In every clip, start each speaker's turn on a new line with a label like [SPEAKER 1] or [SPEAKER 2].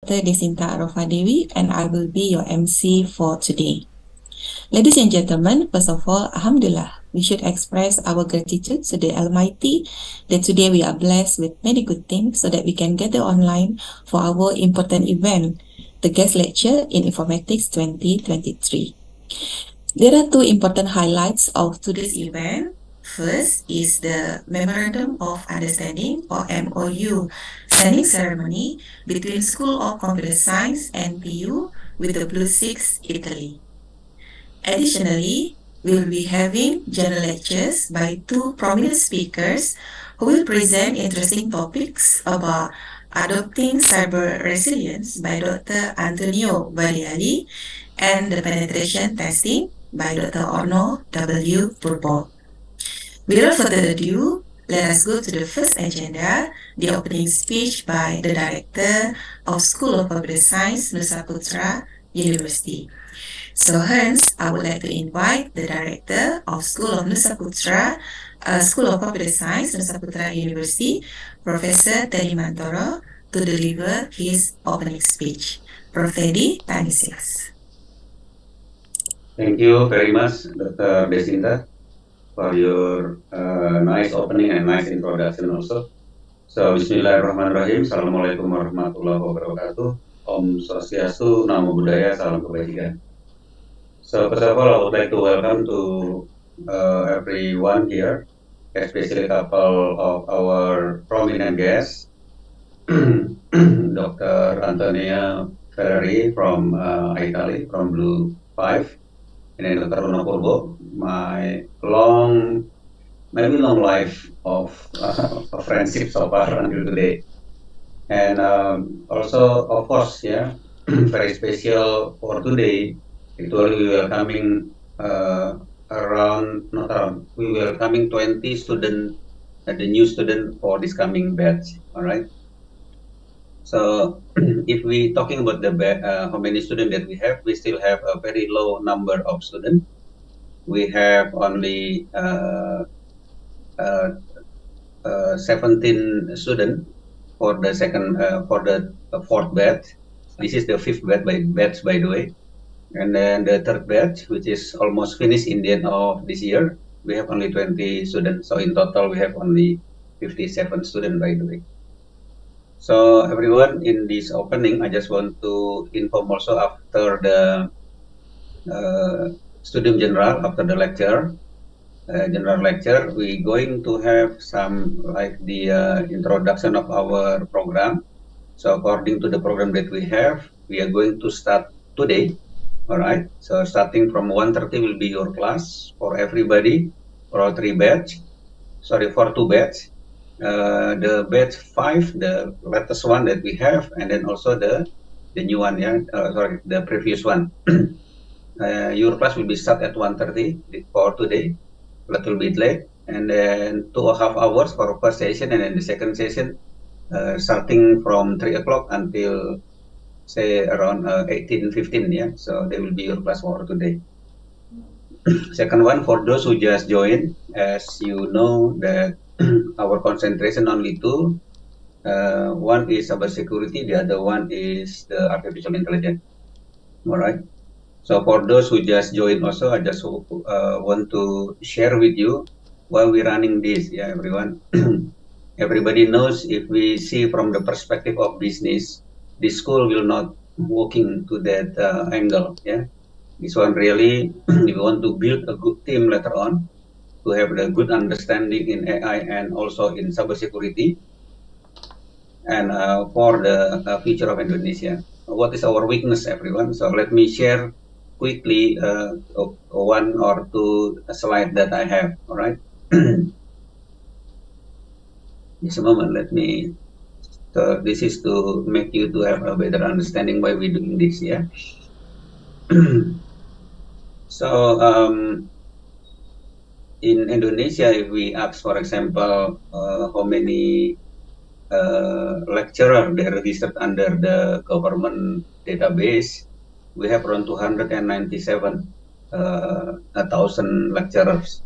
[SPEAKER 1] Dr. Desinta Arofah Dewi, and I will be your MC for today. Ladies and gentlemen, first of all, Alhamdulillah, we should express our gratitude to the Almighty that today we are blessed with many good things so that we can gather online for our important event, the guest lecture in Informatics 2023. There are two important highlights of today's event. First is the Memorandum of Understanding or MOU signing ceremony between School of Computer Science and PU with the Blu5 Italy. Additionally, we will be having general lectures by two prominent speakers who will present interesting topics about adopting cyber resilience by Dr. Antonio Bariali and the penetration testing by Dr. Orno W. Purbo. Without further ado, let us go to the first agenda, the opening speech by the Director of School of Computer Science, NUSAPUTRA University. So hence, I would like to invite the Director of School of NUSAPUTRA, School of Computer Science, NUSAPUTRA University, Professor Teddy Mantoro, to deliver his opening speech. Prof. Teddy, time is yours.
[SPEAKER 2] Thank you very much, Dr. Desinta, for your nice opening and nice introduction also. So, Bismillahirrahmanirrahim. Assalamualaikum warahmatullahi wabarakatuh. Om Swastiastu, Namo Buddhaya, Salam Kebajikan. So, first of all, I would like to welcome to everyone here, especially a couple of our prominent guests, Dr. Antonia Ferrari from Italy, from Blu5, and then Dr. Orno Purbo, my maybe long life of friendship so far until today. And also, of course, yeah, very special for today. Actually, we were coming we were coming 20 students, the new student for this coming batch. All right. So, if we talking about the how many students that we still have a very low number of students. We have only 17 students for the fourth batch. This is the fifth batch by the way. And then the third batch, which is almost finished in the end of this year, we have only 20 students. So in total, we have only 57 students, by the way. So everyone, in this opening, I just want to inform also after the student general, after the lecture, general lecture, we're going to have some like the introduction of our program. So according to the program that we have, we are going to start today. All right, so starting from 1:30 will be your class for everybody, for all for 2 batch. The batch 5, the latest one that we have, and then also the new one, yeah, the previous one. Your class will be start at 1:30 for today, a little bit late, and then 2.5 hours for first session, and then the second session starting from 3 o'clock until say around 18:15, yeah. So they will be your class for today. Second one, for those who just joined, as you know that our concentration only two. One is cybersecurity, the other one is the artificial intelligence. All right. So for those who just joined also, I just want to share with you while we're running this, yeah, everyone. Everybody knows if we see from the perspective of business, the school will not walking to that angle. Yeah, this one really we want to build a good team later on to have a good understanding in AI and also in cybersecurity, and for the future of Indonesia. What is our weakness, everyone? So let me share quickly one or two slides that I have. All right. Just a moment. Let me. So this is to make you to have a better understanding why we're doing this, yeah. So in Indonesia, if we ask, for example, how many lecturers they registered under the government database, we have around 297,000 lecturers.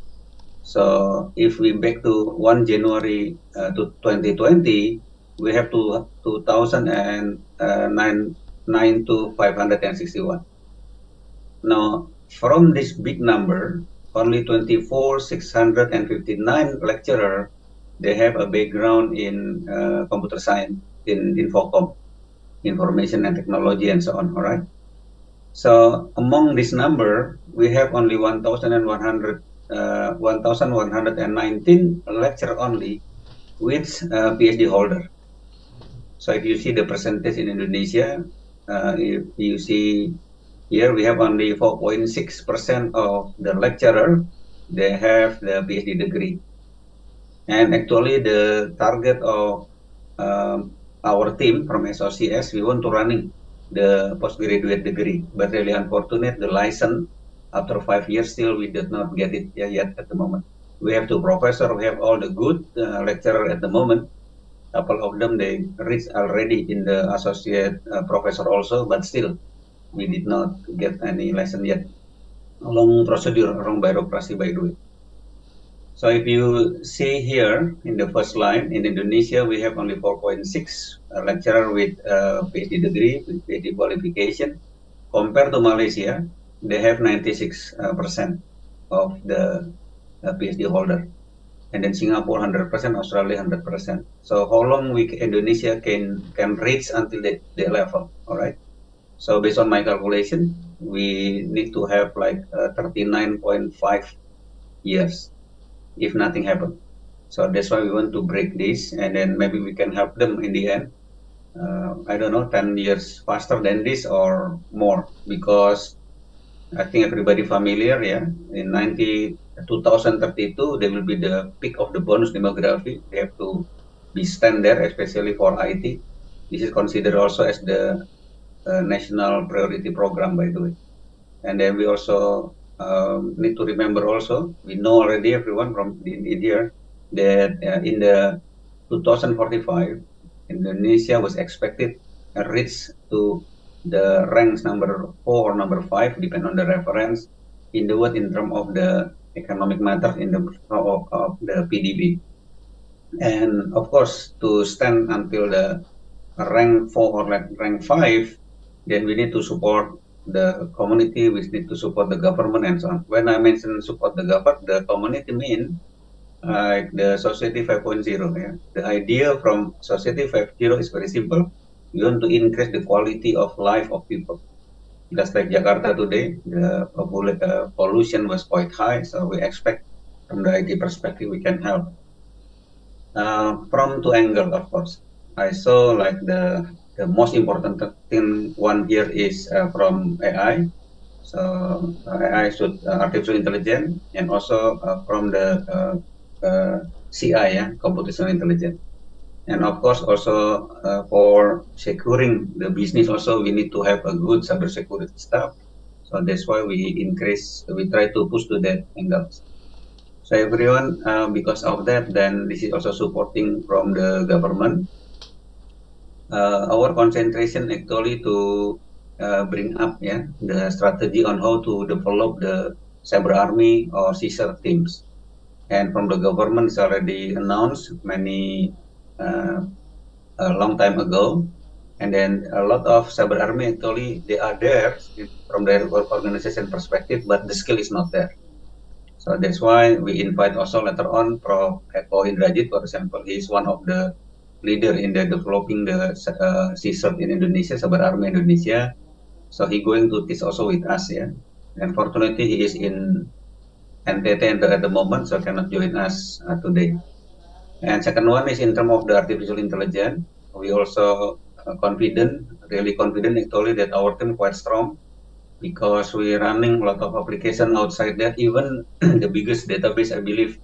[SPEAKER 2] So if we back to 1 January to 2020, we have 2,000 and 9 to 561. Now, from this big number, only 24,659 lecturer, they have a background in computer science, in Infocom, information and technology, and so on. All right. So among this number, we have only 1,119 lecturer only with PhD holder. So if you see the percentage in Indonesia, if you see here, we have only 4.6% of the lecturer, they have the PhD degree. And actually the target of our team from SOCS, we want to running the postgraduate degree, but really unfortunate, the license after 5 years still we did not get it yet at the moment. We have 2 professors, we have all the good lecturer at the moment. Couple of them, they reach already in the associate professor also, but still we did not get any license yet. Long procedure, long bureaucracy by the way. So if you see here in the first line, in Indonesia, we have only 4.6 lecturer with PhD degree, with PhD qualification. Compared to Malaysia, they have 96% of the PhD holder. And then Singapore 100%, Australia 100%. So how long Indonesia can reach until the level, all right? So based on my calculation, we need to have like 39.5 years if nothing happens. So that's why we want to break this, and then maybe we can help them in the end. I don't know, 10 years faster than this or more, because I think everybody familiar, yeah. In 2032, there will be the peak of the bonus demography. They have to be stand there, especially for IT. This is considered also as the national priority program, by the way. And then we also need to remember also, we know already everyone from in here that in the 2045, Indonesia was expected to reach to the ranks number 4 or number 5, depending on the reference in the world in terms of the economic matter in the of the PDB. And of course, to stand until the rank 4 or rank 5, then we need to support the community, we need to support the government and so on. When I mention support the government, the community mean the society 5.0. Yeah? The idea from society 5.0 is very simple. We want to increase the quality of life of people. Just like Jakarta today, the pollution was quite high, so we expect from the IT perspective we can help. From 2 angles, of course. I saw like the most important thing one here is from AI. So AI should artificial intelligence, and also from the CI, yeah, computational intelligence. And of course also for securing the business also we need to have a good cybersecurity staff. So that's why we try to push to that angle. So everyone, because of that, then this is also supporting from the government. Our concentration actually to bring up, yeah, the strategy on how to develop the cyber army or CISR teams. And from the government, it's already announced many a long time ago. And then a lot of cyber army actually they are there from their organization perspective, but the skill is not there. So that's why we invite also later on Prof. Eko Indrajit, for example. He is one of the leader in the developing the CISR in Indonesia, Cyber Army Indonesia. So he going to teach also with us, yeah. And fortunately he is in NTT at the moment, so cannot join us today. And second one is in terms of the artificial intelligence. We also really confident actually that our team quite strong, because we're running a lot of application outside that. Even the biggest database, I believe,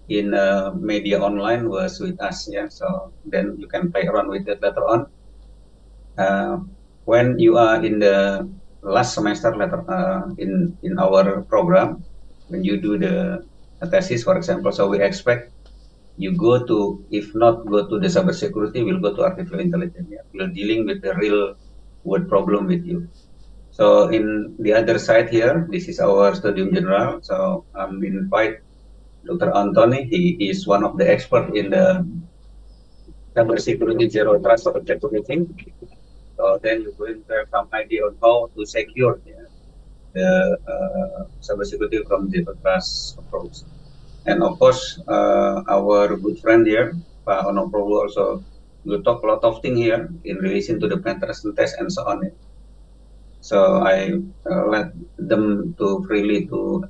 [SPEAKER 2] in media online was with us. Yeah, so then you can play around with it later on. When you are in the last semester later in our program, when you do the thesis, for example, so we expect you go to, if not go to the cybersecurity, we'll go to artificial intelligence. Yeah? We're dealing with the real world problem with you. So in the other side here, this is our studium general. So I'm invite Dr. Anthony. He is one of the experts in the cybersecurity zero trust security. So then you're going to have some idea on how to secure the cybersecurity from zero trust approach. And of course, our good friend here, Pak Ono Prabowo, also will talk a lot of things here in relation to the penetration test and so on. So I let them to freely to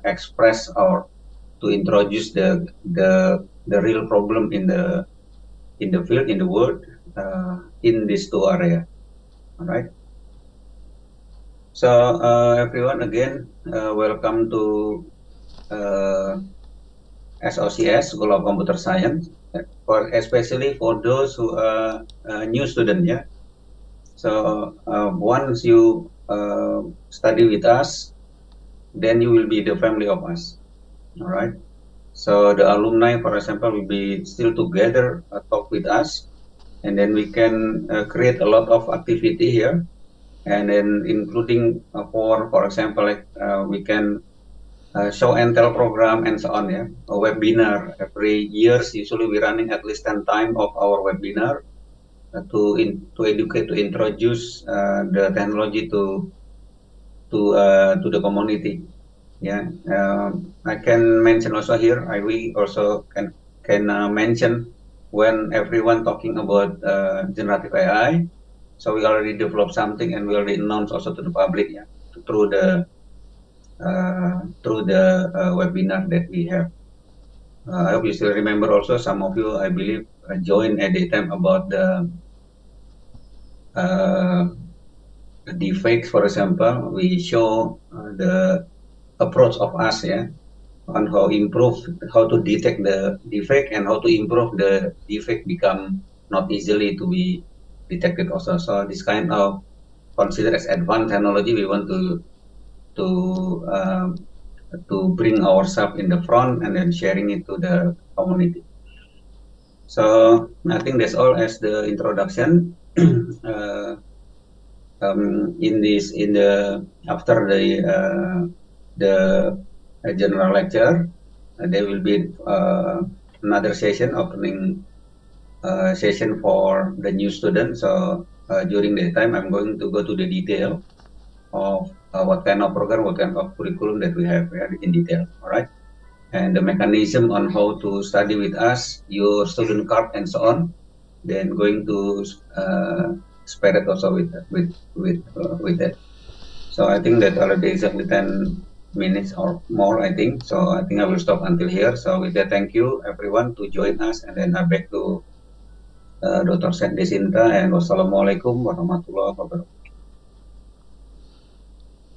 [SPEAKER 2] express or to introduce the real problem in the field, in the world, in these two areas. All right. So everyone, again, welcome to SOCS, School of Computer Science, especially for those who are new students. Yeah. So once you study with us, then you will be the family of us. All right. So the alumni, for example, will be still together, talk with us, and then we can create a lot of activity here, and then including for example, like we can show and tell program and so on. Yeah, a webinar every years. Usually we running at least 10 times of our webinar to educate, to introduce the technology to the community. Yeah, I can mention also here. We also can mention when everyone talking about generative AI. So we already developed something and we already announced also to the public, yeah, through the webinar that we have. I hope you still remember also. Some of you, I believe, joined at the time about the deepfakes, for example. We show the approach of us, yeah, on how to detect the defect and how to improve the defect become not easily to be detected also. So this kind of considered as advanced technology, we want to bring ourselves in the front and then sharing it to the community. So I think that's all as the introduction. After the general lecture, there will be another session, opening session for the new students. So during that time, I'm going to go to the detail of what kind of program, what kind of curriculum that we have in detail. All right, and the mechanism on how to study with us, your student card, and so on. Then going to spare it also with that. So I think that already exactly 10 minutes or more, I think. So I think I will stop until here. So with that, thank you everyone to join us, and then back to Dr. Desinta, and wassalamualaikum warahmatullahi wabarakatuh.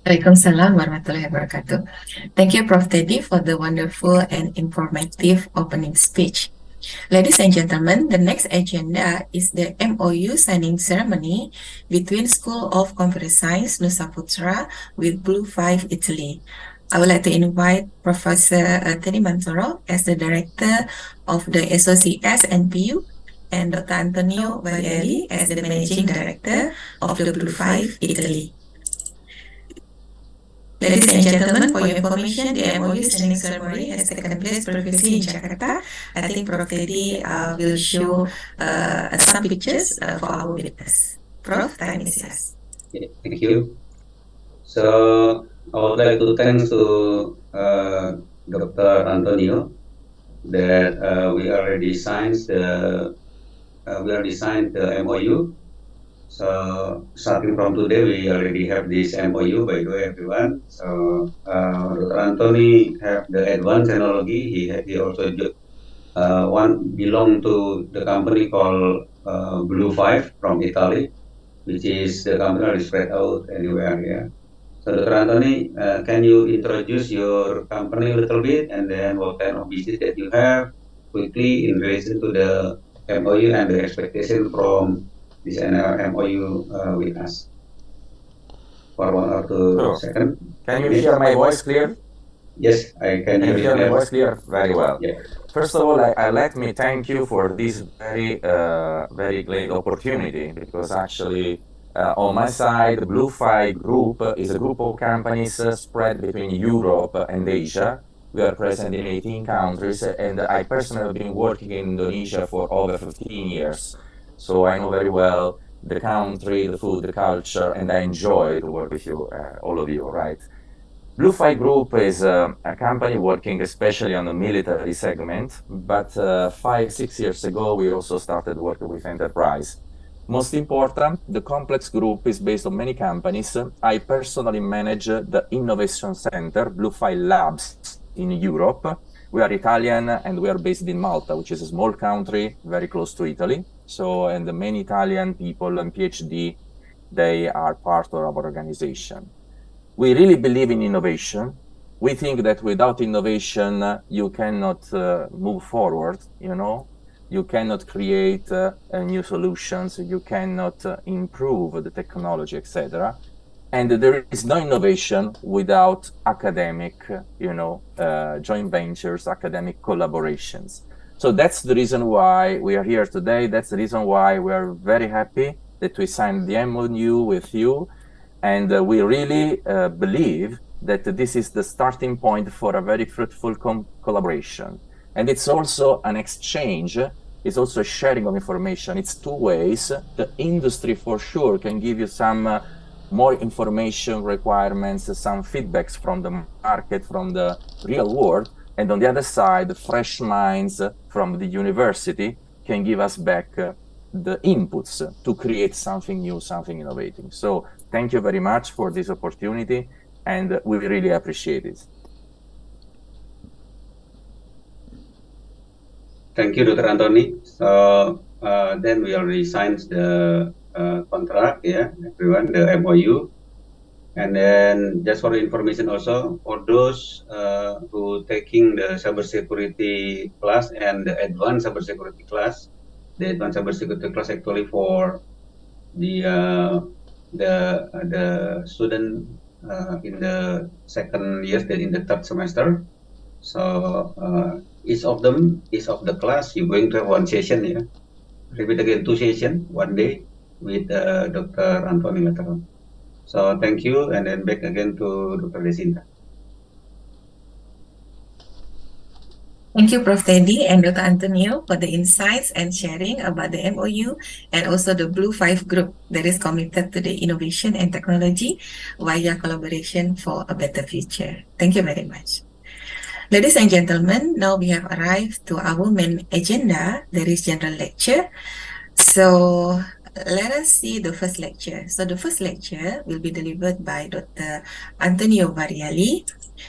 [SPEAKER 1] Waalaikumsalam warahmatullahi wabarakatuh. Thank you, Prof. Teddy, for the wonderful and informative opening speech. Ladies and gentlemen, the next agenda is the MOU signing ceremony between School of Computer Science NUSAPUTRA with Blu5 Italy. I would like to invite Professor Teddy Mantoro as the Director of the SOCS NPU and Dr. Antonio Vaglieri as the Managing Director of the Blu5 Italy. Ladies and gentlemen, for your information, the MOU signing ceremony has taken place previously in Jakarta. I think Prof. Teddy will show some pictures for our witness. Prof, time is yours.
[SPEAKER 2] Okay, thank you. So I would like to thank to Dr. Antonio that we already signed the MOU. So starting from today, we already have this MOU, by the way, everyone. So Dr. Anthony have the advanced technology. He also belong to the company called Blu5 from Italy, which is the company that is spread out anywhere. Yeah. So Dr. Anthony, can you introduce your company a little bit, and then what kind of business that you have quickly in relation to the MOU and the expectation from this MOU with us for 1 or 2 seconds.
[SPEAKER 3] Can you hear my voice clear?
[SPEAKER 2] Yes, I can hear you.
[SPEAKER 3] My voice clear? Very well.
[SPEAKER 2] Yeah.
[SPEAKER 3] First of all, let me thank you for this very great opportunity, because actually on my side, the Blu5 Group is a group of companies spread between Europe and Asia. We are present in 18 countries, and I personally have been working in Indonesia for over 15 years. So I know very well the country, the food, the culture, and I enjoy to work with you, all of you, right? Blu5 Group is a company working especially on the military segment, but 5-6 years ago, we also started working with enterprise. Most important, the complex group is based on many companies. I personally manage the Innovation Center, Blu5 Labs in Europe. We are Italian and we are based in Malta, which is a small country very close to Italy. So, and the many Italian people and PhD, they are part of our organization. We really believe in innovation. We think that without innovation, you cannot move forward, you know? You cannot create new solutions, you cannot improve the technology, etc. And there is no innovation without academic, joint ventures, academic collaborations. So that's the reason why we are here today. That's the reason why we are very happy that we signed the MOU with you. And we really believe that this is the starting point for a very fruitful collaboration. And it's also an exchange, it's also a sharing of information. It's two ways. The industry for sure can give you some more information requirements, some feedbacks from the market, from the real world. And on the other side, the fresh minds from the university can give us back the inputs to create something new, something innovative. So thank you very much for this opportunity, and we really appreciate it.
[SPEAKER 2] Thank you, Dr. Anthony. So then we already signed the contract, yeah, everyone, the MOU. And then just for information also, for those who taking the cybersecurity class and the advanced cybersecurity class, the advanced cybersecurity class actually for the student in the second year, then in the third semester. So each of the class, you're going to have one session, yeah. Repeat again, 2 sessions, 1 day with Dr. Anthony later on. So thank you, and then back again to Dr. Desinta.
[SPEAKER 1] Thank you, Prof. Teddy and Dr. Antonio, for the insights and sharing about the MOU and also the Blu5 group that is committed to the innovation and technology via collaboration for a better future. Thank you very much. Ladies and gentlemen, now we have arrived to our main agenda, that is general lecture. So let us see the first lecture. So the first lecture will be delivered by Dr. Antonio Variali.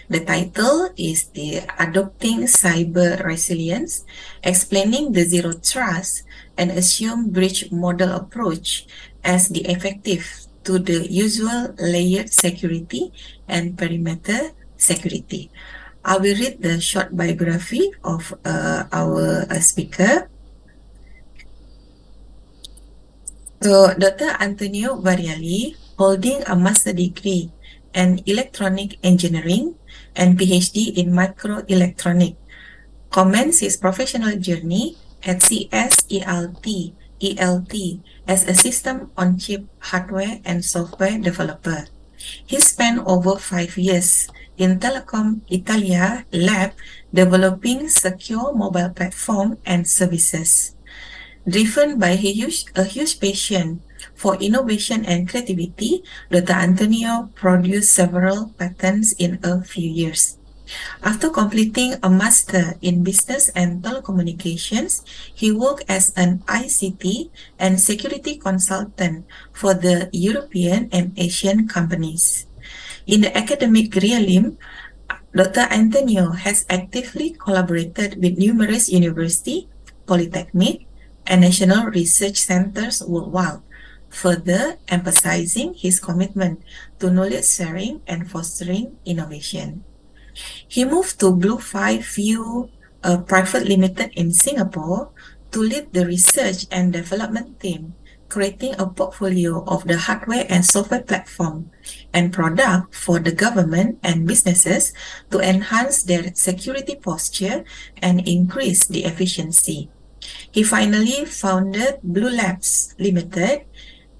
[SPEAKER 1] The title is the Adopting Cyber Resilience, Explaining the Zero Trust and Assume Breach Model Approach as the effective to the usual layered security and perimeter security. I will read the short biography of our speaker. So, Dr. Antonio Variali, holding a master degree in electronic engineering and PhD in microelectronic, commenced his professional journey at ELT as a system-on-chip hardware and software developer. He spent over 5 years in Telecom Italia lab developing secure mobile platform and services. Driven by a huge passion for innovation and creativity, Dr. Antonio produced several patents in a few years. After completing a master in business and telecommunications, he worked as an ICT and security consultant for the European and Asian companies. In the academic realm, Dr. Antonio has actively collaborated with numerous universities, polytechnic, and national research centers worldwide, further emphasizing his commitment to knowledge sharing and fostering innovation. He moved to Blu5 Private Limited in Singapore to lead the research and development team, creating a portfolio of the hardware and software platform and product for the government and businesses to enhance their security posture and increase the efficiency. He finally founded Blu5 Limited.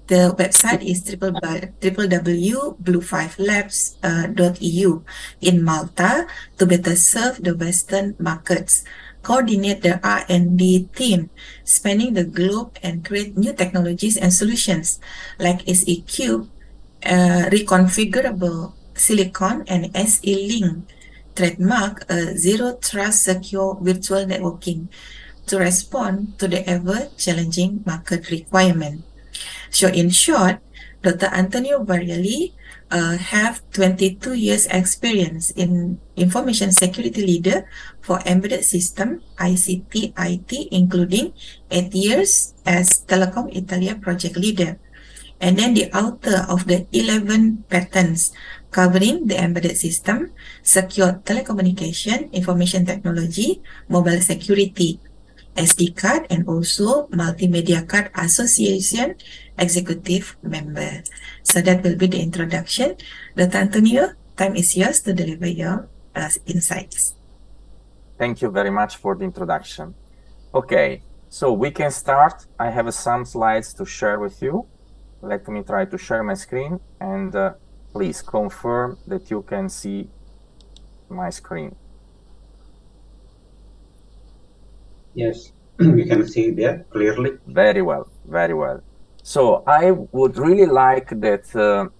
[SPEAKER 1] The website is www.blu5labs.eu in Malta to better serve the Western markets coordinate the R&D team spanning the globe and create new technologies and solutions like SE Cube, reconfigurable silicon, and SE Link, trademark zero trust secure virtual networking to respond to the ever-challenging market requirement. So in short, Dr. Antonio Barelli have 22 years experience in information security leader for embedded system, ICT, IT, including 8 years as Telecom Italia project leader. And then the author of the 11 patents covering the embedded system, secure telecommunication, information technology, mobile security, SD card, and also Multimedia Card Association executive member. So that will be the introduction. Dr. Antonio, time is yours to deliver your insights.
[SPEAKER 3] Thank you very much for the introduction. Okay, so we can start. I have some slides to share with you. Let me try to share my screen, and please confirm that you can see my screen.
[SPEAKER 2] Yes, we can see there clearly.
[SPEAKER 3] Very well, very well. So I would really like that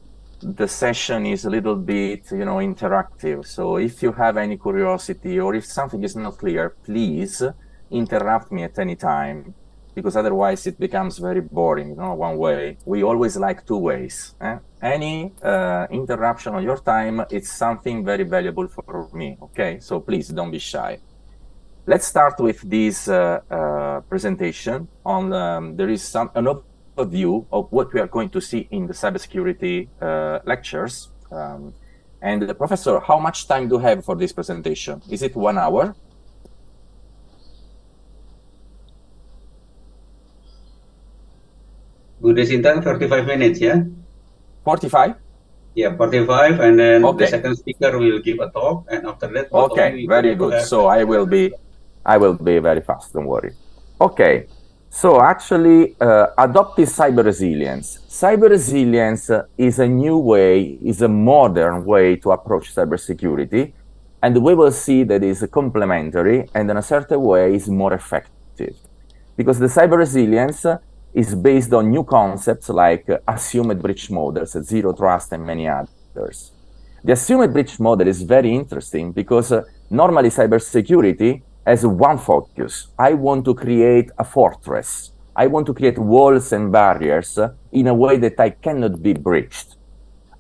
[SPEAKER 3] the session is a little bit, interactive. So if you have any curiosity or if something is not clear, please interrupt me at any time, because otherwise it becomes very boring, one way. We always like two ways. Any interruption on your time, it's something very valuable for me, okay? So please don't be shy. Let's start with this presentation on, there is an overview of what we are going to see in the cybersecurity lectures. And Professor, how much time do you have for this presentation? Is it 1 hour?
[SPEAKER 2] Bu Desinta, 45 minutes, yeah?
[SPEAKER 3] 45?
[SPEAKER 2] Yeah, 45, and then
[SPEAKER 3] okay.
[SPEAKER 2] The second speaker will give a talk, and after that,
[SPEAKER 3] okay, very good. So I will be very fast, don't worry. Okay, so actually, adoptive cyber resilience. Cyber resilience is a new way, is a modern way to approach cybersecurity, and we will see that is complementary, and in a certain way is more effective. Because the cyber resilience is based on new concepts like assumed breach models, zero trust, and many others. The assumed breach model is very interesting because normally cybersecurity has one focus. I want to create a fortress. I want to create walls and barriers in a way that I cannot be breached.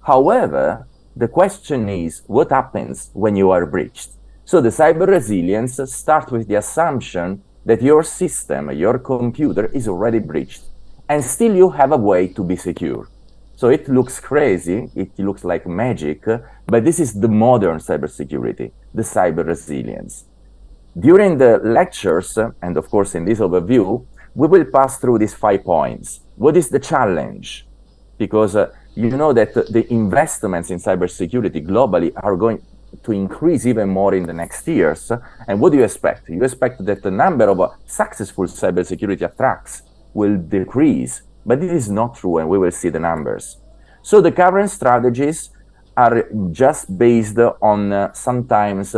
[SPEAKER 3] However, the question is, what happens when you are breached? So the cyber resilience starts with the assumption that your system, your computer is already breached, and still you have a way to be secure. So it looks crazy, it looks like magic, but this is the modern cybersecurity, the cyber resilience. During the lectures, and of course in this overview, we will pass through these 5 points. What is the challenge? Because you know that the investments in cybersecurity globally are going to increase even more in the next years. And what do you expect? You expect that the number of successful cybersecurity attacks will decrease, but it is not true, and we will see the numbers. So the current strategies are just based on sometimes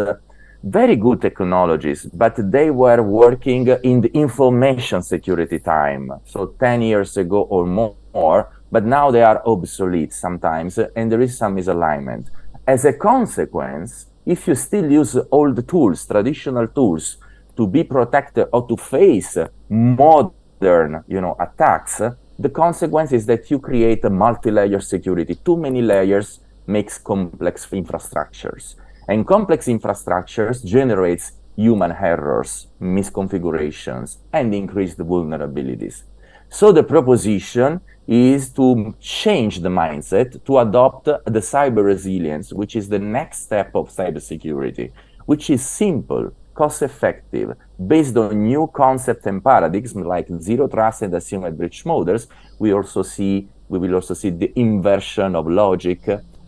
[SPEAKER 3] very good technologies, but they were working in the information security time, so 10 years ago or more, but now they are obsolete sometimes, and there is some misalignment. As a consequence, if you still use old tools, traditional tools, to be protected or to face modern, attacks, the consequence is that you create a multi-layer security. Too many layers makes complex infrastructures, and complex infrastructures generates human errors, misconfigurations, and increased vulnerabilities. So the proposition is to change the mindset, to adopt the cyber resilience, which is the next step of cybersecurity, which is simple, cost-effective, based on new concepts and paradigms like zero trust and assumed breach models. We will also see the inversion of logic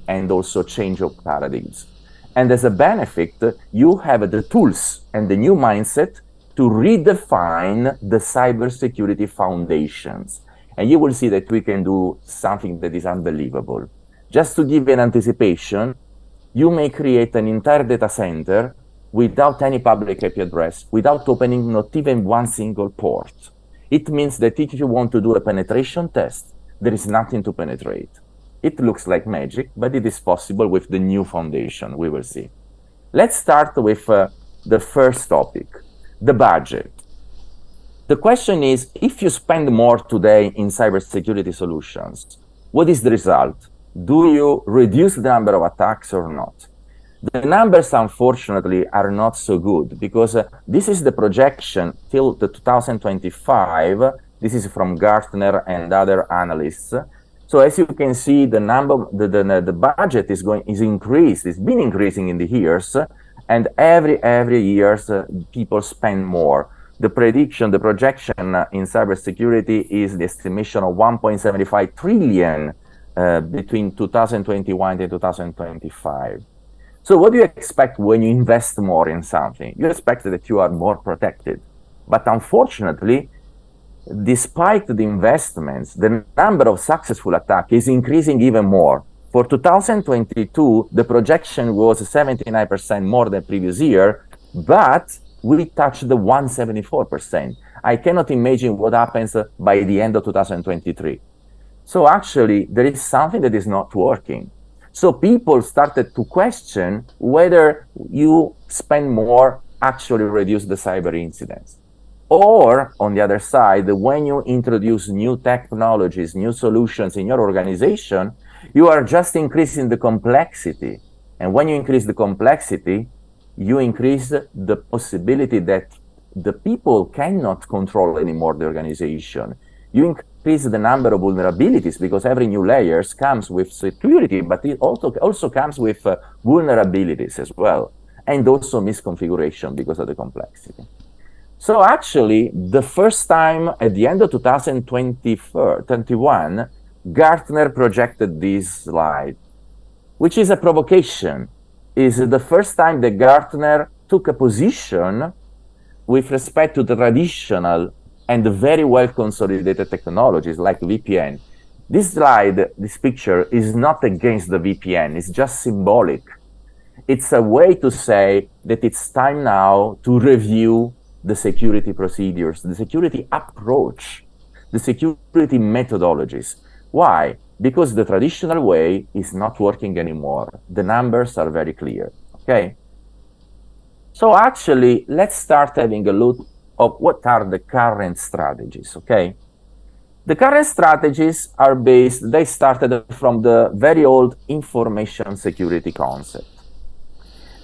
[SPEAKER 3] and also change of paradigms. And as a benefit, you have the tools and the new mindset to redefine the cybersecurity foundations. And you will see that we can do something that is unbelievable. Just to give an anticipation, you may create an entire data center without any public IP address, without opening not even one single port. It means that if you want to do a penetration test, there is nothing to penetrate. It looks like magic, but it is possible with the new foundation. We will see. Let's start with the first topic, the budget. The question is, if you spend more today in cybersecurity solutions, what is the result? Do you reduce the number of attacks or not? The numbers, unfortunately, are not so good because this is the projection till the 2025. This is from Gartner and other analysts. So as you can see, the number, the budget is increased. It's been increasing in the years, and every year people spend more. The prediction, the projection in cybersecurity is the estimation of 1.75 trillion between 2021 and 2025. So what do you expect when you invest more in something? You expect that you are more protected. But unfortunately, despite the investments, the number of successful attacks is increasing even more. For 2022, the projection was 79% more than previous year, but we touched the 174%. I cannot imagine what happens by the end of 2023. So actually, there is something that is not working. So people started to question whether you spend more actually reduce the cyber incidents. Or on the other side, when you introduce new technologies, new solutions in your organization, you are just increasing the complexity. And when you increase the complexity, you increase the possibility that the people cannot control anymore the organization. You increase the number of vulnerabilities because every new layer comes with security, but it also comes with vulnerabilities as well, and also misconfiguration because of the complexity. So actually, the first time at the end of 2021, Gartner projected this slide, which is a provocation. Is the first time that Gartner took a position with respect to the traditional and very well consolidated technologies like VPN. This slide, this picture is not against the VPN, it's just symbolic. It's a way to say that it's time now to review the security procedures, the security approach, the security methodologies. Why? Because the traditional way is not working anymore. The numbers are very clear, okay? So actually, let's start having a look of what are the current strategies, okay? The current strategies are based, they started from the very old information security concept.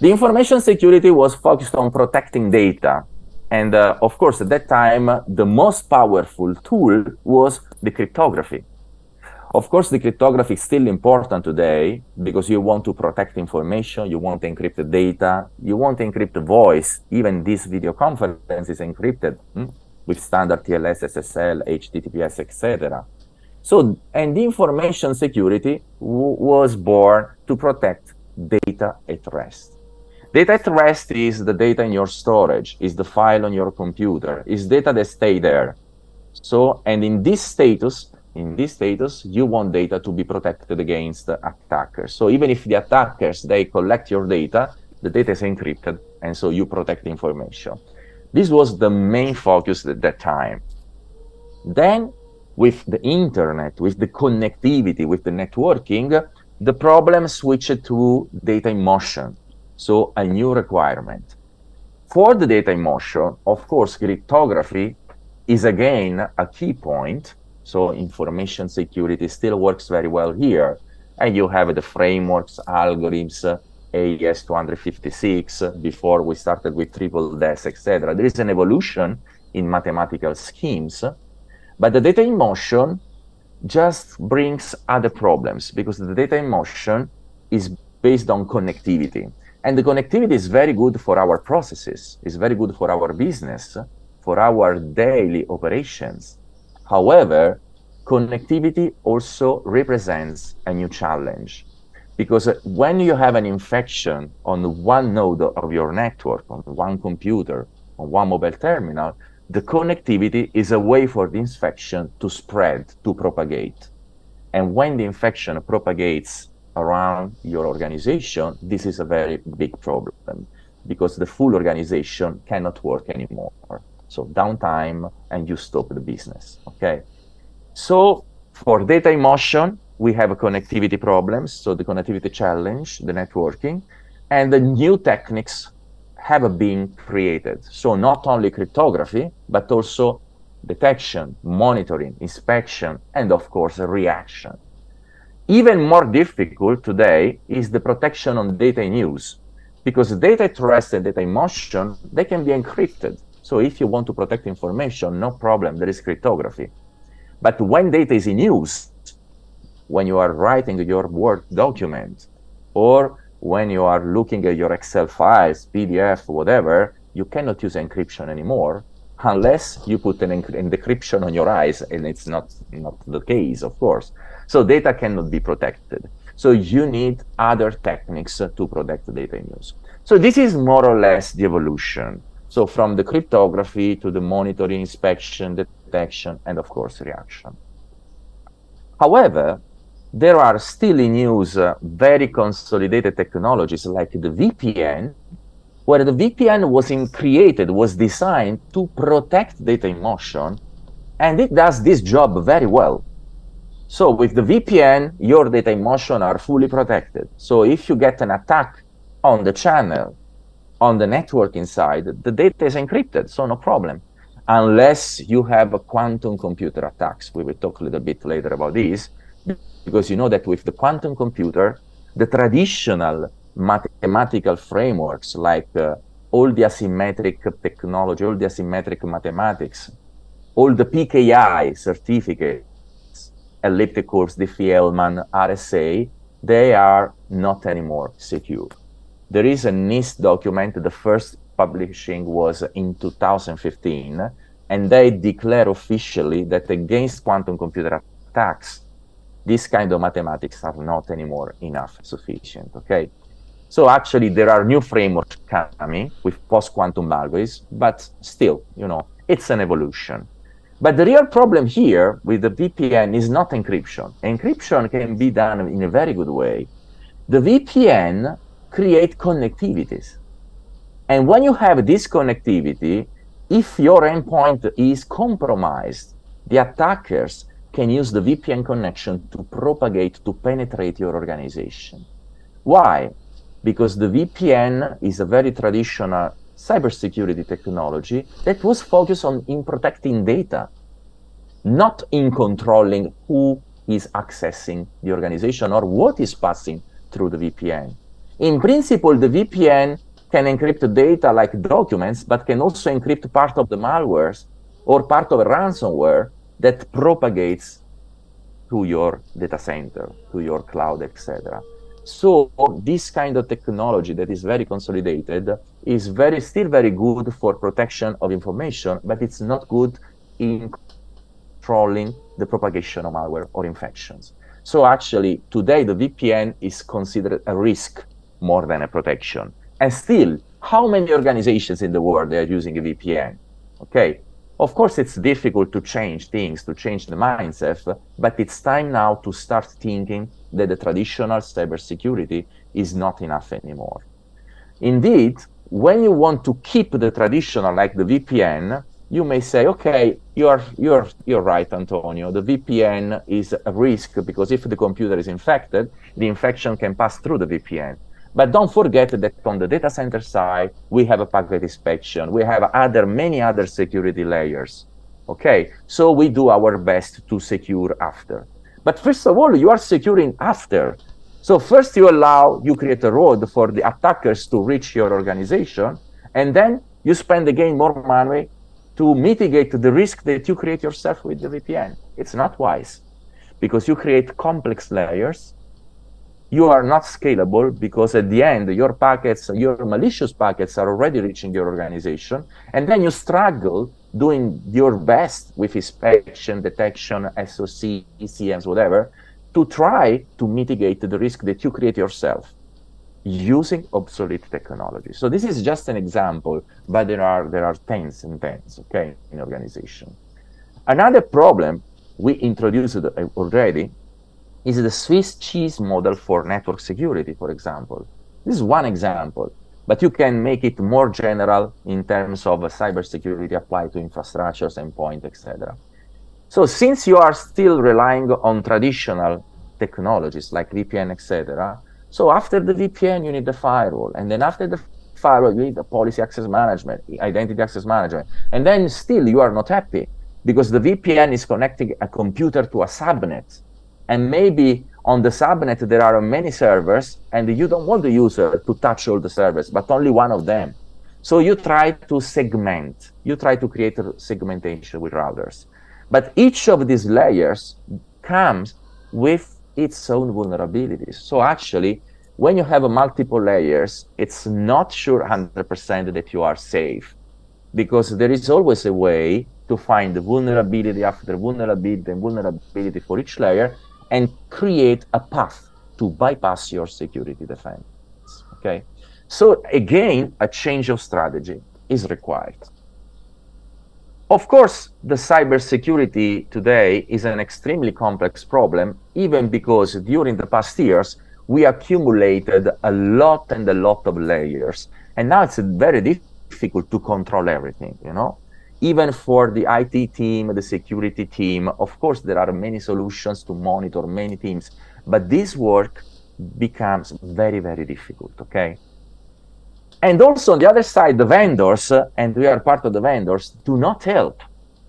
[SPEAKER 3] The information security was focused on protecting data. And of course, at that time, the most powerful tool was the cryptography. Of course, the cryptography is still important today because you want to protect information, you want to encrypt the data, you want to encrypt the voice. Even this video conference is encrypted with standard TLS, SSL, HTTPS, etc. So, and the information security was born to protect data at rest. Data at rest is the data in your storage, is the file on your computer, is data that stay there. So, and in this status, you want data to be protected against attackers. So even if the attackers, they collect your data, the data is encrypted, and so you protect the information. This was the main focus at that time. Then, with the internet, with the connectivity, with the networking, the problem switched to data in motion, so a new requirement. For the data in motion, of course, cryptography is again a key point. So information security still works very well here. And you have the frameworks, algorithms, AES 256, before we started with triple DES, etc. There is an evolution in mathematical schemes, but the data in motion just brings other problems because the data in motion is based on connectivity. And the connectivity is very good for our processes, it's very good for our business, for our daily operations. However, connectivity also represents a new challenge because when you have an infection on one node of your network, on one computer, on one mobile terminal, the connectivity is a way for the infection to spread, to propagate. And when the infection propagates around your organization, this is a very big problem because the full organization cannot work anymore. So downtime, and you stop the business, okay? So for data in motion, we have a connectivity problems, so the connectivity challenge, the networking, and the new techniques have been created. So not only cryptography, but also detection, monitoring, inspection, and of course, reaction. Even more difficult today is the protection on data in use, because data at rest and data in motion, they can be encrypted. So if you want to protect information, no problem, there is cryptography. But when data is in use, when you are writing your Word document, or when you are looking at your Excel files, PDF, whatever, you cannot use encryption anymore unless you put an encryption on your eyes, and it's not the case, of course. So data cannot be protected. So you need other techniques to protect the data in use. So this is more or less the evolution. So from the cryptography to the monitoring, inspection, detection, and of course, reaction. However, there are still in use very consolidated technologies like the VPN, where the VPN was designed to protect data in motion, and it does this job very well. So with the VPN, your data in motion are fully protected. So if you get an attack on the channel, on the network inside, the data is encrypted, so no problem. Unless you have a quantum computer attacks. We will talk a little bit later about this, because you know that with the quantum computer, the traditional mathematical frameworks like all the asymmetric technology, all the asymmetric mathematics, all the PKI certificates, elliptic curves, Diffie-Hellman, RSA, they are not anymore secure. There is a NIST document, the first publishing was in 2015, and they declare officially that against quantum computer attacks, this kind of mathematics are not anymore enough sufficient, okay? So actually there are new frameworks coming with post-quantum algorithms, but still, you know, it's an evolution. But the real problem here with the VPN is not encryption. Encryption can be done in a very good way. The VPN create connectivities. And when you have this connectivity, if your endpoint is compromised, the attackers can use the VPN connection to propagate, to penetrate your organization. Why? Because the VPN is a very traditional cybersecurity technology that was focused on in protecting data, not in controlling who is accessing the organization or what is passing through the VPN. In principle, the VPN can encrypt data like documents, but can also encrypt part of the malwares or part of a ransomware that propagates to your data center, to your cloud, etc. So this kind of technology that is very consolidated is still very good for protection of information, but it's not good in controlling the propagation of malware or infections. So actually, today the VPN is considered a risk more than a protection. And still, how many organizations in the world are using a VPN? Okay, of course, it's difficult to change things, to change the mindset, but it's time now to start thinking that the traditional cybersecurity is not enough anymore. Indeed, when you want to keep the traditional, like the VPN, you may say, okay, you're right, Antonio. The VPN is a risk because if the computer is infected, the infection can pass through the VPN. But don't forget that on the data center side, we have a packet inspection. We have many other security layers. Okay, so we do our best to secure after. But first of all, you are securing after. So first you create a road for the attackers to reach your organization, and then you spend again more money to mitigate the risk that you create yourself with the VPN. It's not wise because you create complex layers. You are not scalable because at the end, your packets, your malicious packets are already reaching your organization. And then you struggle doing your best with inspection, detection, SOC, ECMs, whatever, to try to mitigate the risk that you create yourself using obsolete technology. So this is just an example, but there are tens and tens, okay, in organization. Another problem we introduced already is the Swiss cheese model for network security, for example. This is one example. but you can make it more general in terms of cybersecurity applied to infrastructures, endpoint, etc. So since you are still relying on traditional technologies like VPN, etc., so after the VPN, you need the firewall. And then after the firewall, you need the policy access management, identity access management. And then still you are not happy because the VPN is connecting a computer to a subnet. And maybe on the subnet, there are many servers and you don't want the user to touch all the servers, but only one of them. So you try to segment, you try to create a segmentation with routers. But each of these layers comes with its own vulnerabilities. So actually, when you have multiple layers, it's not sure 100% that you are safe, because there is always a way to find the vulnerability after vulnerability and vulnerability for each layer and create a path to bypass your security defense. Okay, so again, a change of strategy is required. Of course, the cybersecurity today is an extremely complex problem, even because during the past years, we accumulated a lot of layers. And now it's very difficult to control everything, you know? Even for the IT team, the security team, of course, there are many solutions to monitor many teams, but this work becomes very, very difficult, okay? And also on the other side, the vendors, and we are part of the vendors, do not help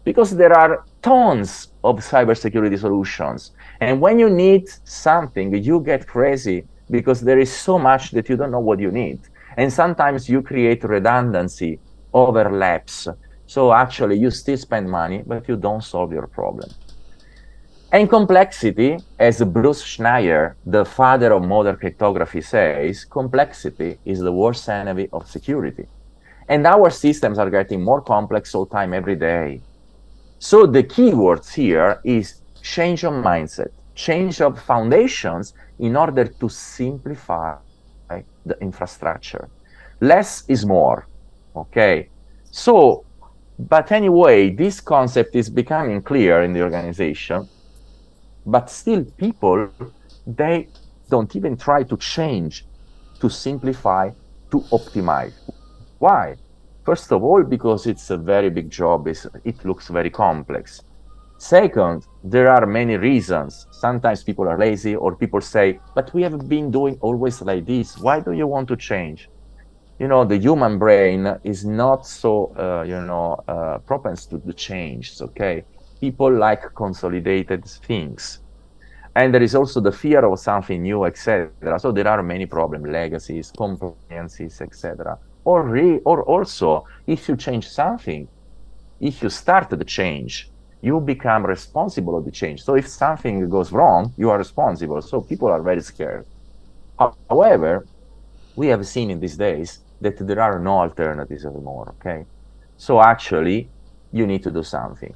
[SPEAKER 3] because there are tons of cybersecurity solutions. And when you need something, you get crazy because there is so much that you don't know what you need. And sometimes you create redundancy, overlaps. So actually you still spend money, but you don't solve your problem. And complexity, as Bruce Schneier, the father of modern cryptography, says, complexity is the worst enemy of security. And our systems are getting more complex all the time, every day. So the key words here is change of mindset, change of foundations in order to simplify the infrastructure. Less is more, okay? So, but anyway, this concept is becoming clear in the organization. But still people, they don't even try to change, to simplify, to optimize. Why? First of all, because it's a very big job, it looks very complex. Second, there are many reasons. Sometimes people are lazy or people say, but we have been doing always like this. Why do you want to change? You know, the human brain is not so, propense to the change, okay? People like consolidated things. And there is also the fear of something new, etc. So there are many problems, legacies, compliances, etc. Or also, if you change something, if you start the change, you become responsible of the change. So if something goes wrong, you are responsible. So people are very scared. However, we have seen in these days that there are no alternatives anymore, okay? So actually, you need to do something.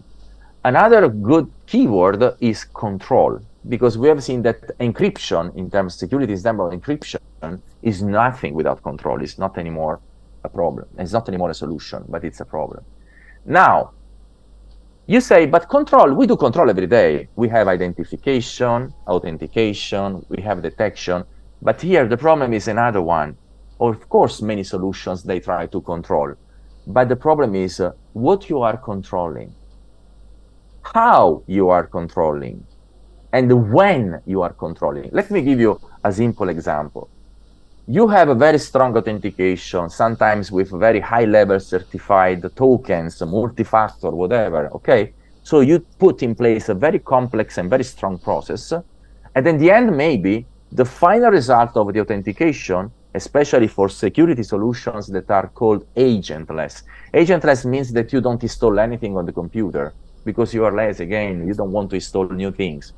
[SPEAKER 3] Another good keyword is control, because we have seen that encryption, in terms of security, in terms of encryption, is nothing without control. It's not anymore a problem. It's not anymore a solution, but it's a problem. Now, you say, but control, we do control every day. We have identification, authentication, we have detection. But here, the problem is another one. Of course, many solutions, they try to control. But the problem is what you are controlling, how you are controlling, and when you are controlling. Let me give you a simple example. You have a very strong authentication, sometimes with very high-level certified tokens, multi-factor, whatever, okay? So you put in place a very complex and very strong process. And in the end, maybe the final result of the authentication, especially for security solutions that are called agentless. Agentless means that you don't install anything on the computer because you are lazy, again, you don't want to install new things.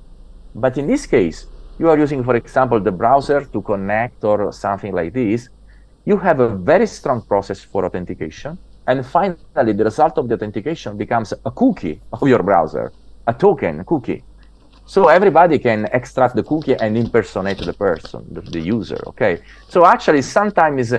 [SPEAKER 3] But in this case, you are using, for example, the browser to connect or something like this. You have a very strong process for authentication. And finally, the result of the authentication becomes a cookie of your browser, a token, a cookie. So everybody can extract the cookie and impersonate the person, the user, okay? So actually, sometimes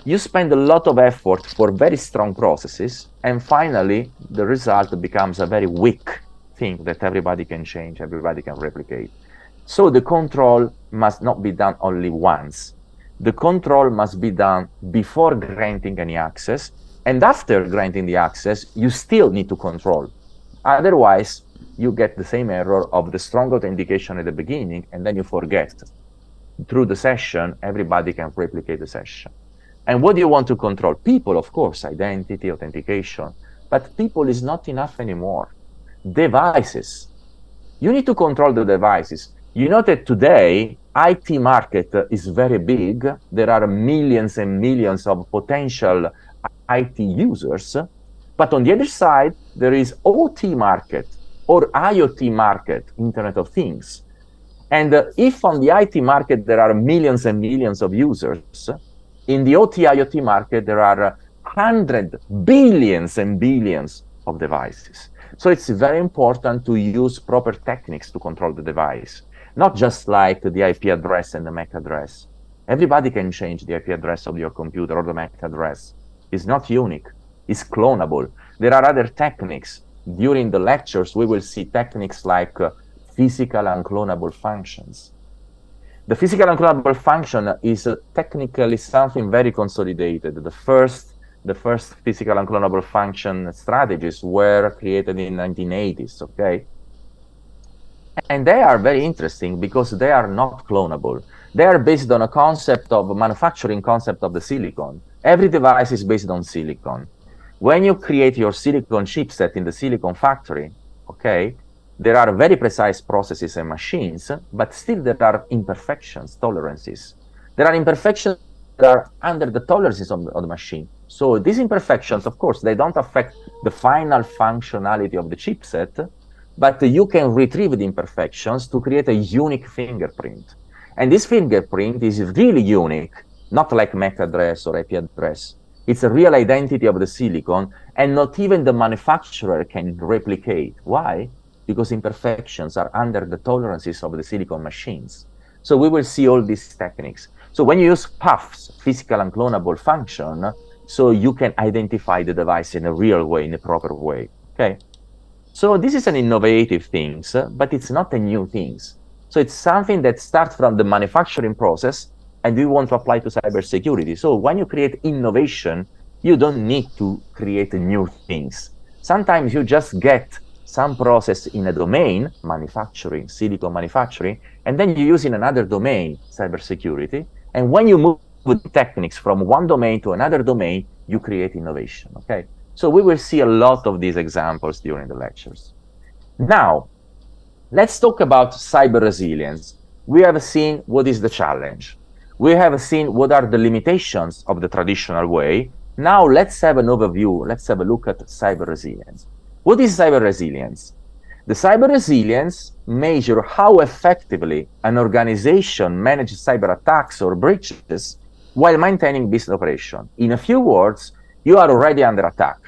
[SPEAKER 3] you spend a lot of effort for very strong processes, and finally, the result becomes a very weak thing that everybody can change, everybody can replicate. So the control must not be done only once. the control must be done before granting any access, and after granting the access, you still need to control. Otherwise, you get the same error of the strong authentication at the beginning, and then you forget. Through the session, everybody can replicate the session. And what do you want to control? People, of course, identity, authentication, but people is not enough anymore. Devices. You need to control the devices. You know that today, IT market is very big. There are millions and millions of potential IT users. But on the other side, there is OT market or IoT market, Internet of Things. And if on the IT market, there are millions and millions of users, in the OT IoT market, there are 100 billions and billions of devices. So it's very important to use proper techniques to control the device, not just like the IP address and the MAC address. Everybody can change the IP address of your computer or the MAC address. It's not unique, it's clonable. There are other techniques. During the lectures, we will see techniques like physical unclonable functions. The physical unclonable function is technically something very consolidated. The first physical unclonable function strategies were created in 1980s, okay? And they are very interesting because they are not clonable. They are based on a concept of manufacturing concept of the silicon. Every device is based on silicon. When you create your silicon chipset in the silicon factory, okay, there are very precise processes and machines, but still there are imperfections, tolerances. There are imperfections that are under the tolerances of the machine. So these imperfections, of course, they don't affect the final functionality of the chipset, but you can retrieve the imperfections to create a unique fingerprint. And this fingerprint is really unique, not like MAC address or IP address. It's a real identity of the silicon, and not even the manufacturer can replicate. Why? Because imperfections are under the tolerances of the silicon machines. So we will see all these techniques. So when you use PUFs, physical unclonable function, so you can identify the device in a real way, in a proper way, okay? So this is an innovative thing, but it's not a new thing. So it's something that starts from the manufacturing process, and we want to apply to cybersecurity. So when you create innovation, you don't need to create new things. Sometimes you just get some process in a domain, manufacturing, silicon manufacturing, and then you use in another domain, cybersecurity. And when you move with techniques from one domain to another domain, you create innovation, okay? So we will see a lot of these examples during the lectures. Now, let's talk about cyber resilience. We have seen what is the challenge. We have seen what are the limitations of the traditional way. Now let's have an overview. Let's have a look at cyber resilience. What is cyber resilience? The cyber resilience measures how effectively an organization manages cyber attacks or breaches while maintaining business operation. In a few words, you are already under attack,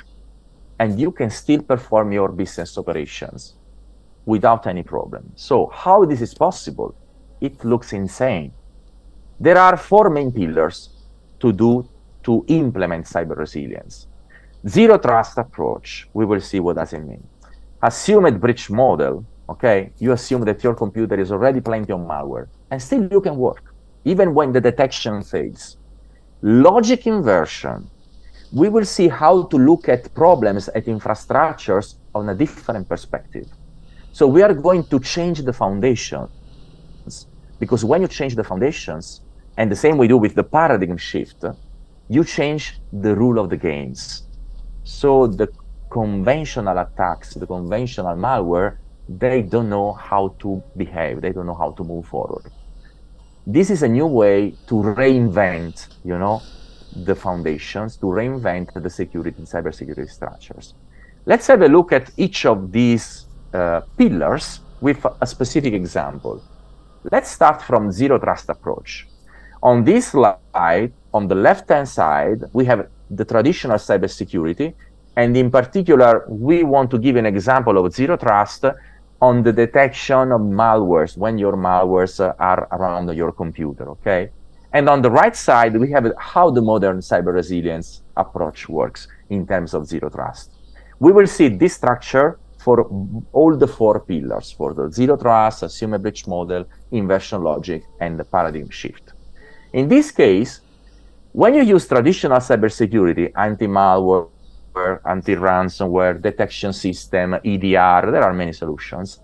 [SPEAKER 3] and you can still perform your business operations without any problem. So how this is possible? It looks insane. There are 4 main pillars to implement cyber resilience. Zero trust approach. We will see what does it mean. Assumed breach model. Okay, you assume that your computer is already plenty of malware, and still you can work, even when the detection fails. Logic inversion. We will see how to look at problems at infrastructures on a different perspective. So we are going to change the foundations, because when you change the foundations, and the same we do with the paradigm shift, you change the rule of the games. So the conventional attacks, the conventional malware, they don't know how to behave. They don't know how to move forward. This is a new way to reinvent, you know, the foundations, to reinvent the security, cybersecurity structures. Let's have a look at each of these pillars with a specific example. Let's start from zero trust approach. On this slide, on the left-hand side, we have the traditional cybersecurity, and in particular, we want to give an example of zero trust on the detection of malwares when your malwares are around your computer, okay? And on the right side, we have how the modern cyber resilience approach works in terms of zero trust. We will see this structure for all the 4 pillars, for the zero trust, assume a breach model, inversion logic, and the paradigm shift. In this case, when you use traditional cybersecurity, anti-malware, anti-ransomware, detection system, EDR, there are many solutions.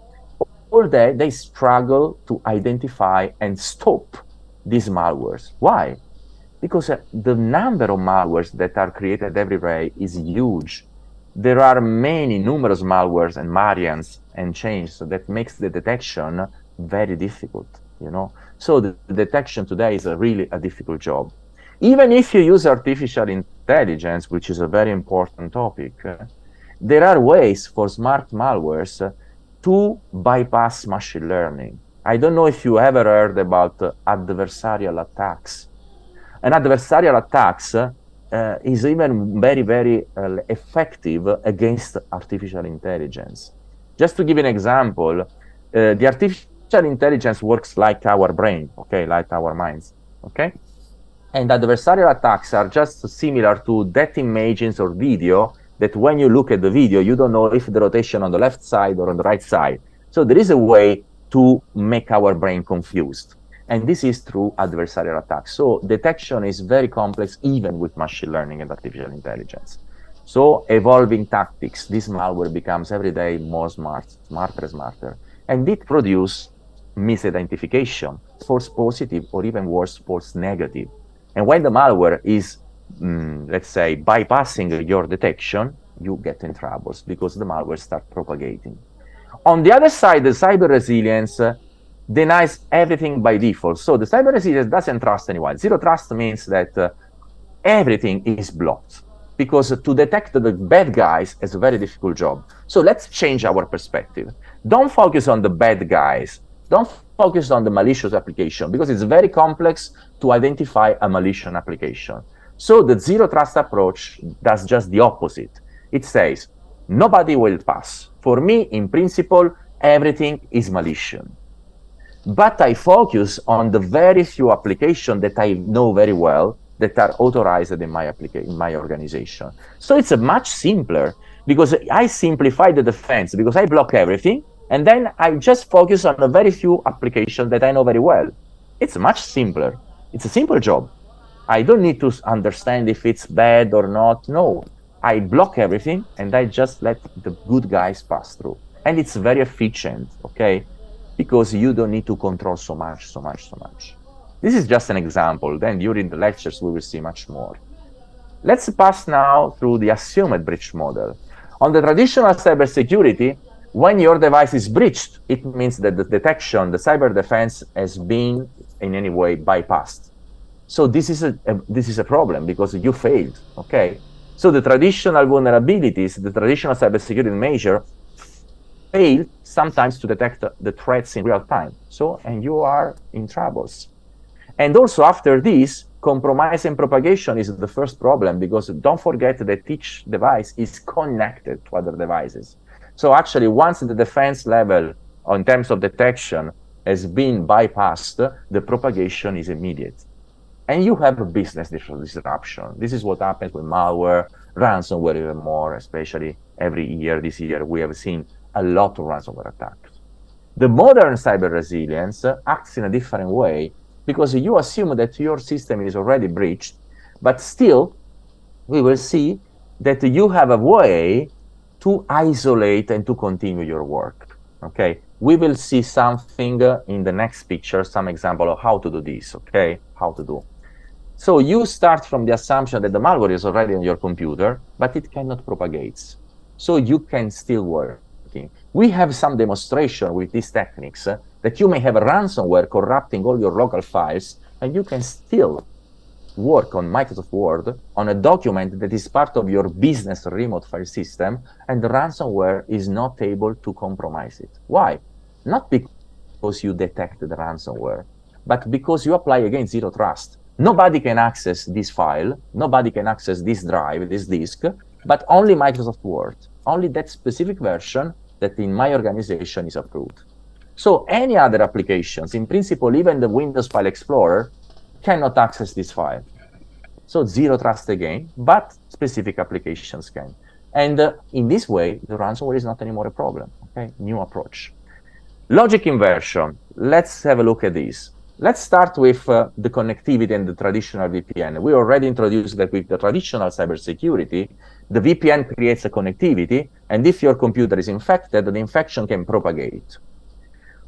[SPEAKER 3] All that, they struggle to identify and stop these malwares. Why? Because the number of malwares that are created every day is huge. There are numerous malwares and variants and changes, so that makes the detection very difficult, you know. So the detection today is really a difficult job. Even if you use artificial intelligence, which is a very important topic, there are ways for smart malwares to bypass machine learning. I don't know if you ever heard about adversarial attacks. An adversarial attacks is even very, very effective against artificial intelligence. Just to give an example, the artificial intelligence works like our brain, okay, like our minds, okay? And adversarial attacks are just similar to that images or video that when you look at the video, you don't know if the rotation on the left side or on the right side. So there is a way to make our brain confused. And this is through adversarial attacks. So detection is very complex, even with machine learning and artificial intelligence. So evolving tactics, this malware becomes every day more smarter. And it produces misidentification, false positive, or even worse, false negative. And when the malware is, let's say, bypassing your detection, you get in troubles because the malware starts propagating. On the other side, the cyber resilience denies everything by default. So the cyber resilience doesn't trust anyone. Zero trust means that everything is blocked, because to detect the bad guys is a very difficult job. So let's change our perspective. Don't focus on the bad guys. Don't focus on the malicious application, because it's very complex to identify a malicious application. So the zero trust approach does just the opposite. It says, nobody will pass. For me, in principle, everything is malicious. But I focus on the very few applications that I know very well that are authorized in my organization. So it's much simpler, because I simplify the defense, because I block everything, and then I just focus on a very few applications that I know very well. It's much simpler. It's a simple job. I don't need to understand if it's bad or not. No, I block everything and I just let the good guys pass through. And it's very efficient, okay? Because you don't need to control so much. This is just an example. Then during the lectures, we will see much more. Let's pass now through the assumed breach model. On the traditional cybersecurity, when your device is breached, it means that the detection, the cyber defense, has been in any way bypassed. So this is a problem, because you failed, okay? So the traditional vulnerabilities, the traditional cybersecurity measure, fail sometimes to detect the threats in real time. So, and you are in troubles. And also after this, compromise and propagation is the first problem, because don't forget that each device is connected to other devices. So actually, once the defense level in terms of detection has been bypassed, the propagation is immediate. And you have a business disruption. This is what happens with malware, ransomware even more, especially every year. This year, we have seen a lot of ransomware attacks. The modern cyber resilience acts in a different way, because you assume that your system is already breached, but still, we will see that you have a way to isolate and to continue your work, okay? We will see something in the next picture, some example of how to do this, okay? How to do. So you start from the assumption that the malware is already on your computer, but it cannot propagate. So you can still work. We have some demonstration with these techniques that you may have a ransomware corrupting all your local files, and you can still work on Microsoft Word on a document that is part of your business remote file system, and the ransomware is not able to compromise it. Why? Not because you detect the ransomware, but because you apply again zero trust. Nobody can access this file, nobody can access this drive, this disk, but only Microsoft Word, only that specific version that in my organization is approved. So any other applications, in principle, even the Windows File Explorer, cannot access this file. So zero trust again, but specific applications can. And in this way, the ransomware is not anymore a problem, okay? New approach. Logic inversion, let's have a look at this. Let's start with the connectivity and the traditional VPN. We already introduced that with the traditional cybersecurity, the VPN creates a connectivity, and if your computer is infected, the infection can propagate.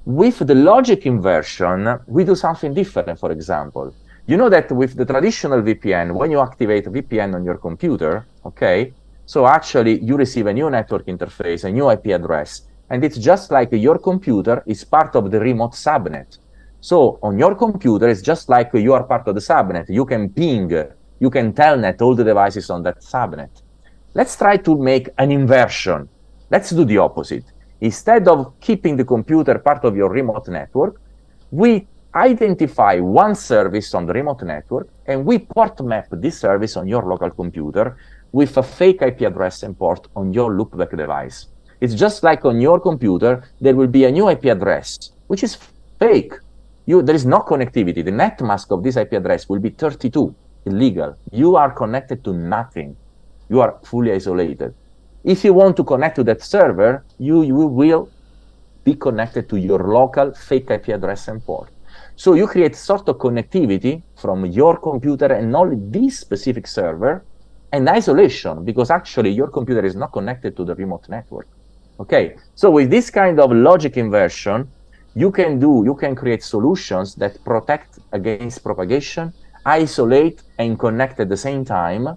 [SPEAKER 3] With the logic inversion, we do something different, for example. You know that with the traditional VPN, when you activate a VPN on your computer, okay, so actually you receive a new network interface, a new IP address, and it's just like your computer is part of the remote subnet. So on your computer, it's just like you are part of the subnet. You can ping, you can telnet all the devices on that subnet. Let's try to make an inversion. Let's do the opposite. Instead of keeping the computer part of your remote network, we identify one service on the remote network, and we port map this service on your local computer with a fake IP address and port on your loopback device. It's just like on your computer, there will be a new IP address, which is fake. There is no connectivity. The net mask of this IP address will be 32, illegal. You are connected to nothing. You are fully isolated. If you want to connect to that server, you will be connected to your local fake IP address and port. So you create sort of connectivity from your computer and only this specific server, and isolation, because actually your computer is not connected to the remote network. Okay, so with this kind of logic inversion, you can create solutions that protect against propagation, isolate and connect at the same time,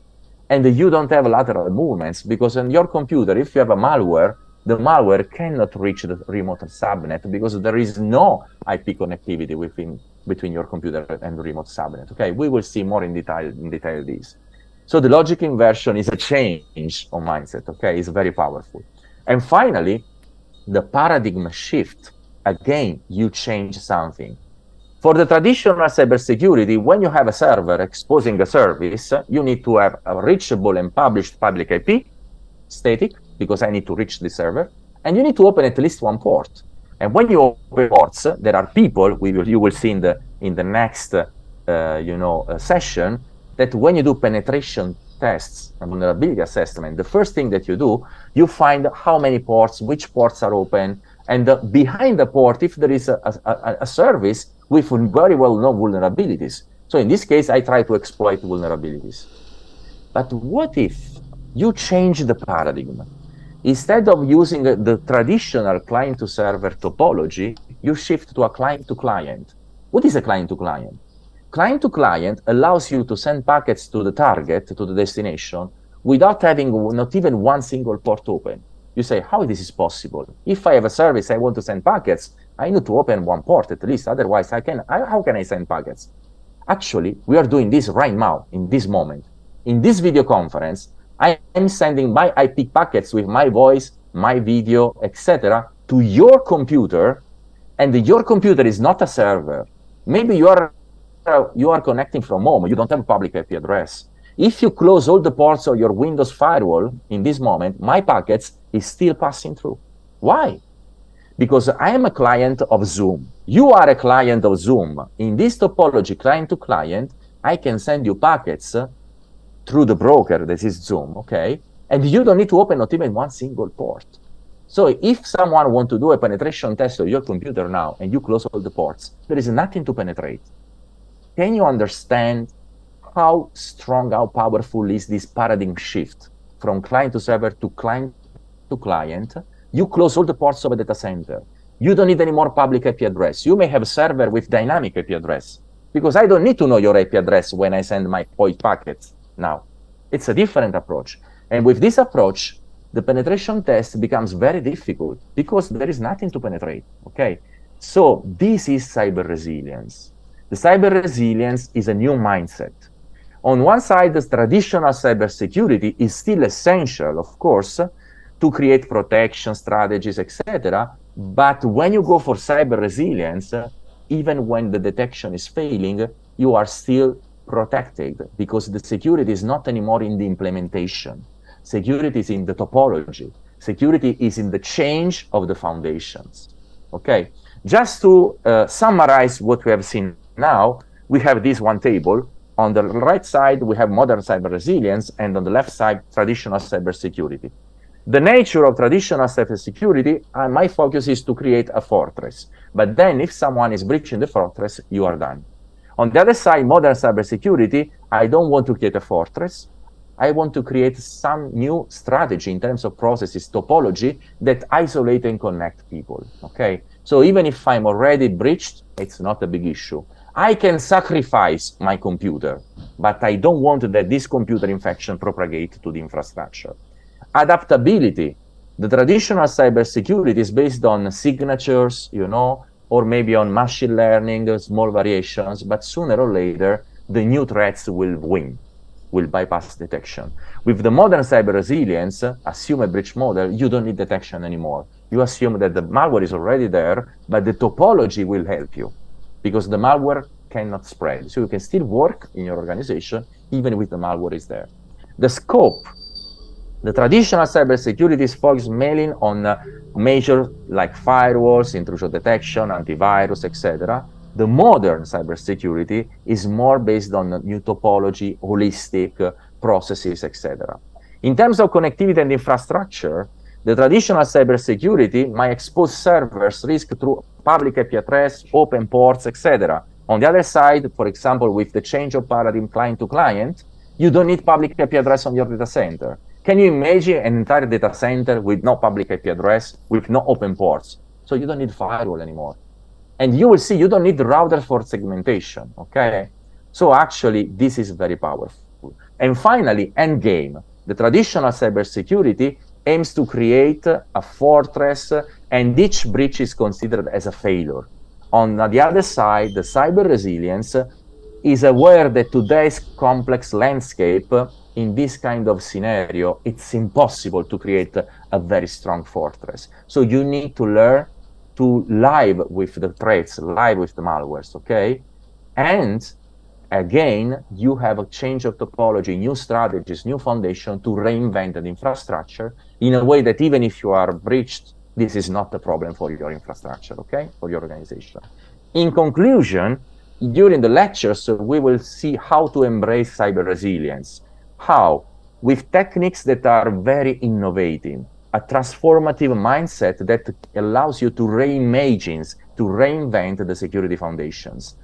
[SPEAKER 3] and you don't have lateral movements, because on your computer, if you have a malware, the malware cannot reach the remote subnet because there is no IP connectivity between your computer and the remote subnet. Okay, we will see more in detail this. So the logic inversion is a change of mindset. Okay, it's very powerful. And finally, the paradigm shift. Again, you change something. For the traditional cybersecurity, when you have a server exposing a service, you need to have a reachable and published public IP, static, because I need to reach the server, and you need to open at least one port. And when you open ports, there are people, you will see in the next session, that when you do penetration tests and vulnerability assessment, the first thing that you do, you find how many ports, which ports are open, and behind the port, if there is a service with very well-known vulnerabilities. So in this case, I try to exploit vulnerabilities. But what if you change the paradigm? Instead of using the traditional client-to-server topology, you shift to a client-to-client. What is a client-to-client? Client-to-client allows you to send packets to the target, to the destination, without having not even one single port open. You say, how this is possible? If I have a service, I want to send packets, I need to open one port at least, otherwise how can I send packets? Actually, we are doing this right now, in this moment. In this video conference, I am sending my IP packets with my voice, my video, etc. to your computer, and your computer is not a server. Maybe you are connecting from home, you don't have a public IP address. If you close all the ports of your Windows firewall in this moment, my packets is still passing through. Why? Because I am a client of Zoom. You are a client of Zoom. In this topology, client to client, I can send you packets through the broker, that is Zoom, okay? And you don't need to open not even one single port. So if someone wants to do a penetration test of your computer now, and you close all the ports, there is nothing to penetrate. Can you understand how strong, how powerful is this paradigm shift from client to server to client to client? You close all the ports of a data center. You don't need any more public IP address. You may have a server with dynamic IP address, because I don't need to know your IP address when I send my POI packets now. It's a different approach. And with this approach, the penetration test becomes very difficult because there is nothing to penetrate, okay? So this is cyber resilience. The cyber resilience is a new mindset. On one side, the traditional cybersecurity is still essential, of course, to create protection strategies, etc. But when you go for cyber resilience, even when the detection is failing, you are still protected, because the security is not anymore in the implementation. Security is in the topology. Security is in the change of the foundations. Okay, just to summarize what we have seen now, we have this one table. On the right side, we have modern cyber resilience, and on the left side, traditional cybersecurity. The nature of traditional cybersecurity, my focus is to create a fortress. But then if someone is breaching the fortress, you are done. On the other side, modern cybersecurity, I don't want to create a fortress. I want to create some new strategy in terms of processes, topology that isolate and connect people, okay? So even if I'm already breached, it's not a big issue. I can sacrifice my computer, but I don't want that this computer infection propagate to the infrastructure. Adaptability. The traditional cybersecurity is based on signatures, you know, or maybe on machine learning, small variations, but sooner or later, the new threats will win, will bypass detection. With the modern cyber resilience, assume a breach model, you don't need detection anymore. You assume that the malware is already there, but the topology will help you because the malware cannot spread. So you can still work in your organization even if the malware is there. The scope. The traditional cybersecurity is focused mainly on measures like firewalls, intrusion detection, antivirus, etc. The modern cybersecurity is more based on new topology, holistic processes, etc. In terms of connectivity and infrastructure, the traditional cybersecurity might expose servers risk through public IP address, open ports, etc. On the other side, for example, with the change of paradigm client to client, you don't need public IP address on your data center. Can you imagine an entire data center with no public IP address, with no open ports? So you don't need firewall anymore. And you will see you don't need the router for segmentation, okay? So actually, this is very powerful. And finally, endgame. The traditional cybersecurity aims to create a fortress, and each breach is considered as a failure. On the other side, the cyber resilience is aware that today's complex landscape, in this kind of scenario, it's impossible to create a very strong fortress. So you need to learn to live with the threats, live with the malwares, okay? And again, you have a change of topology, new strategies, new foundation to reinvent an infrastructure in a way that even if you are breached, this is not a problem for your infrastructure, okay? For your organization. In conclusion, during the lectures, we will see how to embrace cyber resilience. How? With techniques that are very innovative, a transformative mindset that allows you to reimagine, to reinvent the security foundations.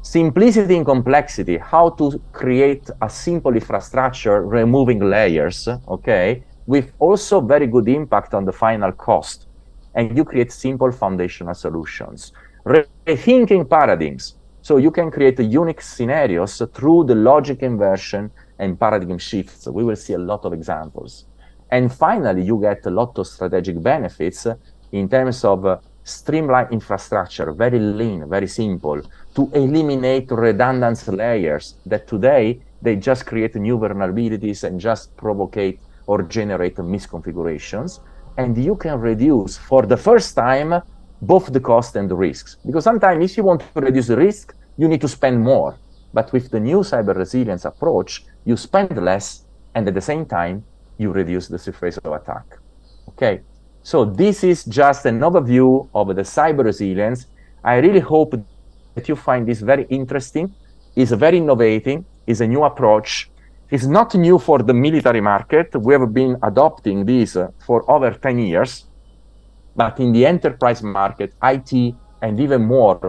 [SPEAKER 3] Simplicity and complexity, how to create a simple infrastructure, removing layers, okay, with also very good impact on the final cost. And you create simple foundational solutions. Rethinking paradigms. So you can create unique scenarios through the logic inversion and paradigm shifts. We will see a lot of examples. And finally, you get a lot of strategic benefits in terms of streamlined infrastructure, very lean, very simple, to eliminate redundant layers that today, they just create new vulnerabilities and just provocate or generate misconfigurations. And you can reduce, for the first time, both the cost and the risks. Because sometimes if you want to reduce the risk, you need to spend more. But with the new cyber resilience approach, you spend less, and at the same time, you reduce the surface of attack. Okay, so this is just an overview of the cyber resilience. I really hope that you find this very interesting. It's very innovative, it's a new approach. It's not new for the military market. We have been adopting this for over 10 years. But in the enterprise market, IT, and even more